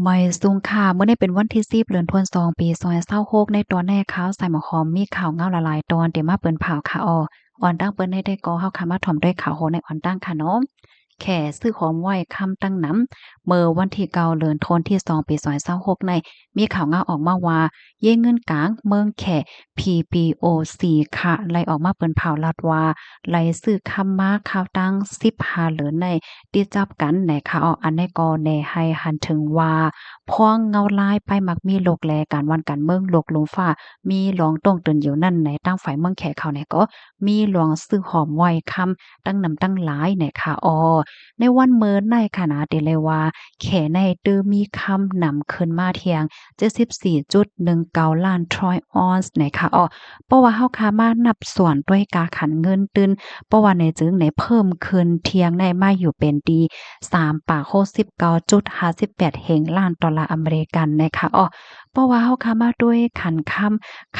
ไม่สูงค่ะเมื่อได้เป็นวันที่10เดือนธันวาคมปี2026ในตอนแรกข่าวใส่หมอหอมมีข่าวเงาหลายๆตอนที่มาเปิ้นผ่าวค่ะอ่อนตั้งเปิ้นได้ก็เฮาค่ะมาถ่อมด้วยข่าวโหในอ่อนตั้งค่ะเนาะแค่ซื้อหอมไว้คำตั้งนำเมื่อวันที่9เดือนธันวาคมที่2ปี2026ในมีข่าวเงาออกมาว่าเย่เงินกลางเมืองแข PPOC ค่ะไล่ออกมาเปิ้นผ่าวลัดว่าไล่ซื้อคำมาข่าวตั้ง15เหรียญในที่จับกันในข่าวอันนี้ก็แน่ให้หันถึงว่า พ้องเงาลายไปมักมีโลกแลการวันการเมืองโลกลมฟ้ามีหลวงตรงตนอยู่นั่นในตั้งฝ่ายเมืองแขเขาเนี่ยก็มีหลวงซื้อหอมไว้คำตั้งนำตั้งหลายเนี่ยค่ะในวันเมินในขณะเดเลยว่าแขในตื้อมีคำนำขึ้นมาเทียง74.19ล้านทรอยออนซ์นะคะเพราะว่าเฮาคามานับส่วนด้วยกาขันเงินตื้นเพราะว่าในจึงในเพิ่มขึ้นเทียงในมาอยู่เป็นดี3.69.58เฮงล้านดอลลาร์อเมริกันนะคะเพราะว่าเฮาคามาด้วยขันค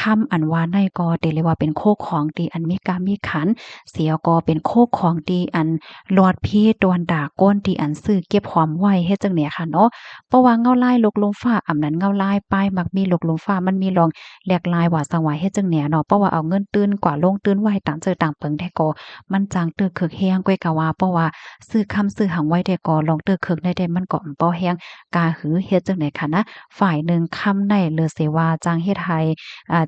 ำอันว่าในก็ได้เรียกว่าเป็นโคของดีอันมีกามีขันเสียก็เป็นโคของดีอันหลอดพี่ตวนด่าก้นที่อันซื้อเก็บหอมไว้เฮ็ดจังเนี่ยค่ะเนาะเพราะว่าเงาลายลกลมฟ้าอำนั้นเงาลายป้ายมักมีลกลมฟ้ามันมีรองแหลกลายว่าสังวาเฮ็ดจังเนี่ยเนาะเพราะว่าเอาเงินตื้นกว่าลงตื้นไว้ต่างเจอต่างเปิงแท้ก็มันจางตึกคึกแฮงกวยกะว่าเพราะว่าซื้อคำซื้อหังไว้แต่ก็ลองตึกคึกได้แต่มันก็บ่แฮงกาหือเฮ็ดจังได๋ค่ะนะฝ่ายหนึ่งคำในเลอเสว่าจางเฮ็ดให้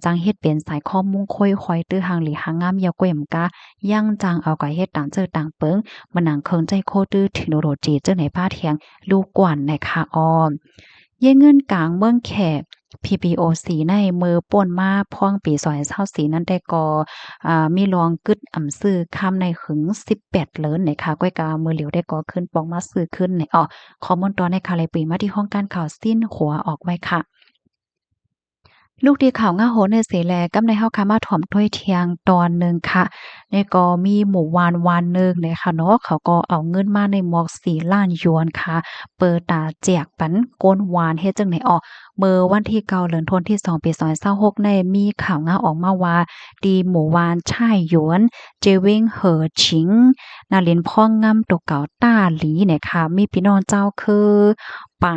จางเฮ็ดเป็นสายข้อมุงค่อยคอยตื้อหางหลีหางงามยาวกวยมกะยังจางเอาก็เฮ็ดต่างเจอต่างเปิงมันหนังเคิงใจโคตื้อเทคโนโลยีจังไหนพาเทียงลูกกวนนะคะเย่เงินกลางเมืองแขก PPOC ในมือป่นมาพ่องปี2024นั้นได้ก่อมีรองกึดอ่ำซื้อคำในหึง18เลินนะคะก้อยกามือเหลียวได้ก่อขึ้นปองมาซื้อขึ้นในข้อมูลตอนในคาเลยปีมาที่ห้องการข่าวสิ้นหัวออกไว้ค่ะ ลูกดีข่าวง่าโหนในเสแลกำในเฮาค่ะมาถ่อมถ้วยเทียงตอนหนึ่งค่ะในก็มีหมู่วานวานหนึ่งนะคะเนาะเขาก็เอาเงินมาในหมอก4,000,000 หยวนค่ะเปิดตาแจกปันก้นวานเฮ็ดจังได๋เมื่อวันที่9เดือนธันวาคมที่2ปี2026ในมีข่าวง่าออกมาว่าดีหมู่วานช่ายหยวนเจวิงเหอฉิงนาลินพ่องงำตกเก่าต้าหลีเนี่ยค่ะมีพี่น้องเจ้าคือไป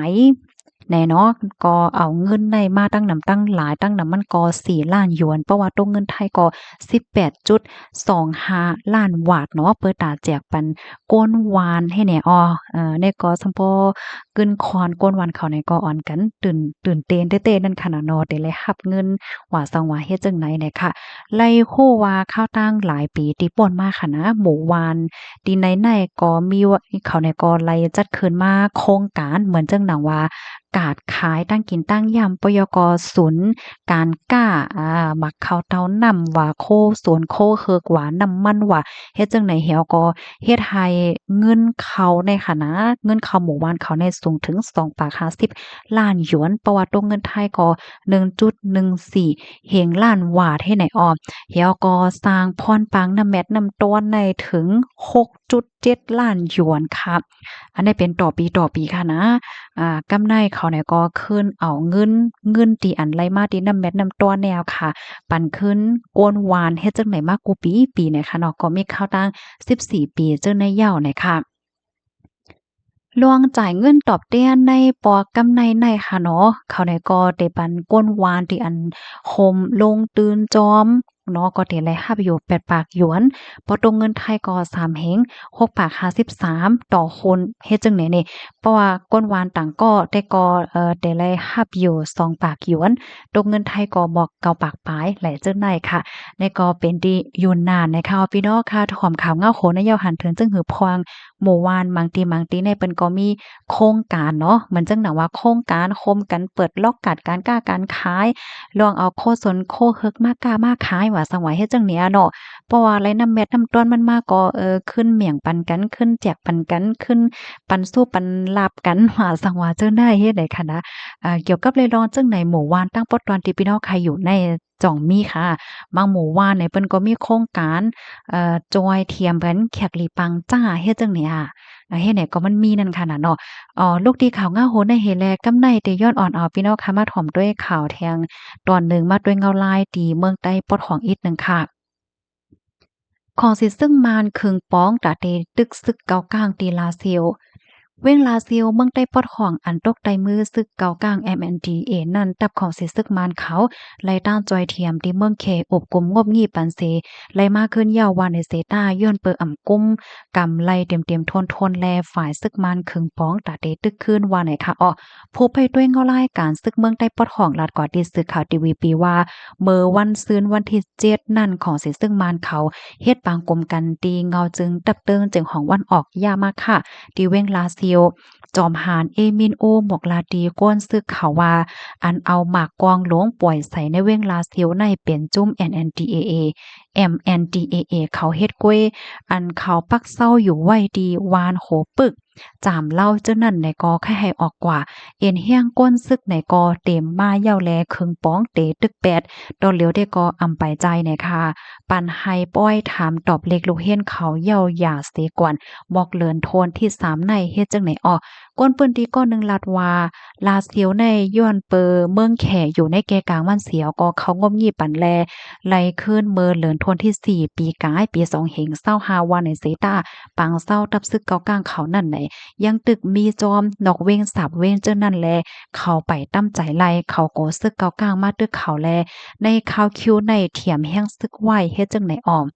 แน่เนาะก็เอาเงินในมาตั้งนำตั้งหลายตั้งนำมันก็4,000,000 หยวนเพราะว่าตัวเงินไทยก็18.25ล้านบาทเนาะเปิดตาแจกปันก้นวานให้แหน่ในก็ซัมปอกึ้นคอนก้นวานเขาในก็อ่อนกันตื่นเต้นเต้ๆนั่นขนาดเนาะได้เลยรับเงินว่าซังว่าเฮ็ดจังไหนเนี่ยค่ะไล่โคว่าข้าวตั้งหลายปีที่ป่นมาค่ะนะหมู่วานที่ในก็มีว่าเขาในก็ไล่จัดขึ้นมาโครงการเหมือนจังหนังว่า การขายตั้งกินตั้งยำปยกศูนย์การก้าหมักข้าวเต้านำว่าโคสวนโคเฮือกหวานน้ำมันว่าเฮ็ดจั่งใดแหวก็เฮ็ดให้เงินเขาในค่ะนะเงินเขาหมู่บ้านเขาเนี่ยสูงถึง2,50,000,000 หยวนเพราะว่าตัวเงินไทยก็1.14เฮงล้านบาทให้ไหนแหวก็สร้างพรปางน้ำแมตน้ำต้นในถึง6.7 ล้านหยวนค่ะอันนี้เป็นต่อปีค่ะนะ กำไรเขาเนี่ยก็ขึ้นเอาเงินที่อันไหลมาที่น้ำเม็ดน้ำตัวแนวค่ะปั่นขึ้นกวนวานเฮ็ดจั่งใดมากูปีเนี่ยค่ะเนาะก็มีข้าวตัง14ปีเจ้าในเหย้าเนี่ยค่ะลวงจ่ายเงินตอบแทนในปอกำไรในค่ะเนาะเขาเนี่ยก็ได้ปันกวนวานที่อันโฮมลงตื่นจอมเนาะก็ได้ไลรับอยู่8 ปากหยวนพอตรงเงินไทยก็3เฮง6.53 ปากต่อคนเฮ็ดจั่งใดนี่ เพราะว่าก้นวานต่างก็แต่ก็แต่ละรับอยู่2 ปากหยวนตกเงินไทยก็บอก9 ปากปลายไหลเจิ้นในค่ะในก็เป็นที่อยู่นานนะคะพี่น้องค่ะถอมข่าวเงาโขนในยาวหันถึงจึงหือพวงหมู่วานบางทีในเปิ้นก็มีโครงการเนาะเหมือนจังหนังว่าโครงการโคมกันเปิดล็อกกัดการกล้าการขายลองเอาโคสนโคเฮ็กมากล้ามาขายว่าสังว่าเฮ็ดจังเนี้ยเนาะเพราะว่าไรน้ำเม็ดน้ำต้นมันมาก็ขึ้นเหมี่ยงปันกันขึ้นแจกปันกันขึ้น ปันสู้ปันลาบกันว่าสังว่าเจ้าได้เฮ็ดได้ค่ะนะเกี่ยวกับเลยลองจังไหนหมู่บ้านตั้งปอตอนที่พี่น้องใครอยู่ในจ่องมีค่ะบางหมู่บ้านเนี่ยเปิ้นก็มีโครงการจอยเทียมกันแขกหลีปังจ้าเฮ็ดจังเนี่ยเฮ็ดไหนก็มันมีนั่นค่ะน่ะเนาะลูกดีข่าวง่าโหนในเฮแลกำไนแต่ย้อนอ่อนเอาพี่น้องค่ะมาถ่อมด้วยข่าวแทงตอนหนึ่งมาด้วยเงาลายตีเมืองใต้ปอดของอีกหนึ่งค่ะของสิซึ่งมานคึงป้องตะเตตึกซึกเกาก้างตีลาเซียว เว้งลาซิลเมืองใต้ปอดของอันตกใต้มือซึกเก่ากลาง MNDAA นั่นตับของสิซึกมานเขาไล่ต้านจอยเทียมที่เมืองเคอบกลมงบงี่ปันเซไล่มาขึ้นยาววานในเซตาย้อนเปิดอ่ำกุ้มกำไล่เต็มๆทนแลฝ่ายซึกมานขึงป้องตาเตตึกขึ้นว่าไหนคะอ้อผู้ไปด้วยเงาไล่การซึกเมืองใต้ปอดของรัฐก่อที่ซึกข่าวทีวีปีว่าเมื่อวันซืนวันที่7นั่นของสิซึกมานเขาเฮ็ดปางกลมกันตีเงาจึงตับเติงจึงของวันออกยามาค่ะที่เว้งลาซิลจอมหานเอมินโอหมกลาดีก้นซึกเขาว่าอันเอาหมากกวางหลวงป่วยใส่ในเว้งลาซิลในเป็นจุ้ม NNDAA MNDAA เขาเฮ็ดกล้วยอันเขาปักเศร้าอยู่ไว้ดีวานโหปึกจามเล่าเจ้านั่นในกอให้ออกกว่าเอ็นเฮียงก้นซึกในกอเต็มมาเย้าแลครึ่งป้องเตตึกแปดดอนเหลียวได้กออำไปใจในค่ะปันให้ป้อยถามตอบเล็กลูกเฮียนเขาเย้าอย่าเสกวนบอกเลินโทนที่3ในเฮ็ดจังไหนออก้นปืนตีก้อนหนึ่งลาดว่าลาเสียวในย้อนเปอเมืองแขอยู่ในแกกลางวันเสียวก็เขางมงี่ปันแลไล่ขึ้นเมือเหลินทวนที่4ปีกายปี2เหง25วันในเซตาปังเศร้าตับซึกเกากลางเขานั่นไหนยังตึกมีจอมนอกเว้งสับเว้งเจ้านั่นแลเขาไปตั้มใจไล่เขาโกซึกเกากลางมาตึกเขาแลในข่าวคิวในเถียมแห้งซึกไหวเฮ็ดจังไหนออม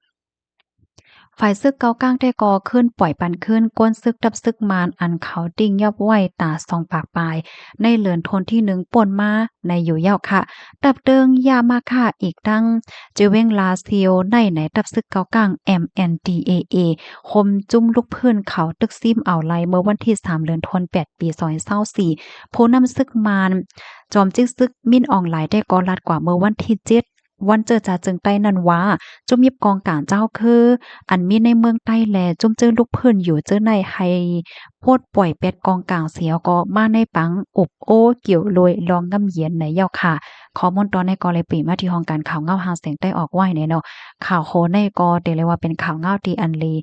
ฝ่ายซึกเกากลางได้ก่อขึ้นปล่อยปันขึ้นก้นซึกดับซึกมานอันเขาดิ่งยอบไหวตาสองปากปลายในเหลือนทนที่1ป่นมาในอยู่ยาวค่ะดับเดิงยามาค่ะอีกตั้งเจเวงลาเซียวในไหนดับซึกเกากลาง MNDAA คมจุ้มลูกพื้นเขาตึกซิมอ่าวไลเมื่อวันที่3เดือนธันวาคมปี2024ผู้นำซึกมานจอมจึกซึกมิ่นออนไลน์ได้ก่อลัดกว่าเมื่อวันที่7วันเจอจ่าจึงใต้นันว่าจุ่มยิบกองการเจ้าคืออันมีในเมืองใต้แลจุ่มเจอลูกเพิ่นอยู่เจอในให้โพดปล่อยเป็ดกองกลางเสียก็มาในปังอบโอ้เกี่ยวโรยลองงำเยียนในเย้าค่ะข้อมูลตอนในกอเลยปีมาที่ห้องการข่าวเงาหางเสียงใต้ออกไว้เนี่ยเนาะข่าวโคในกอเตเลยว่าเป็นข่าวเงาดีอันลี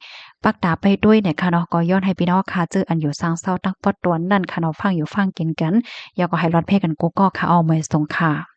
ปักดาไปด้วยเนี่ยค่ะเนาะก็ย้อนให้พี่น้องค่ะเจออันอยู่สร้างเศร้าตั้งปอดตวนนั่นค่ะเนาะฟังอยู่ฟังกินกันอย่าก็ให้รอดเพ่กันกูก็ค่ะเอาไว้ส่งค่ะ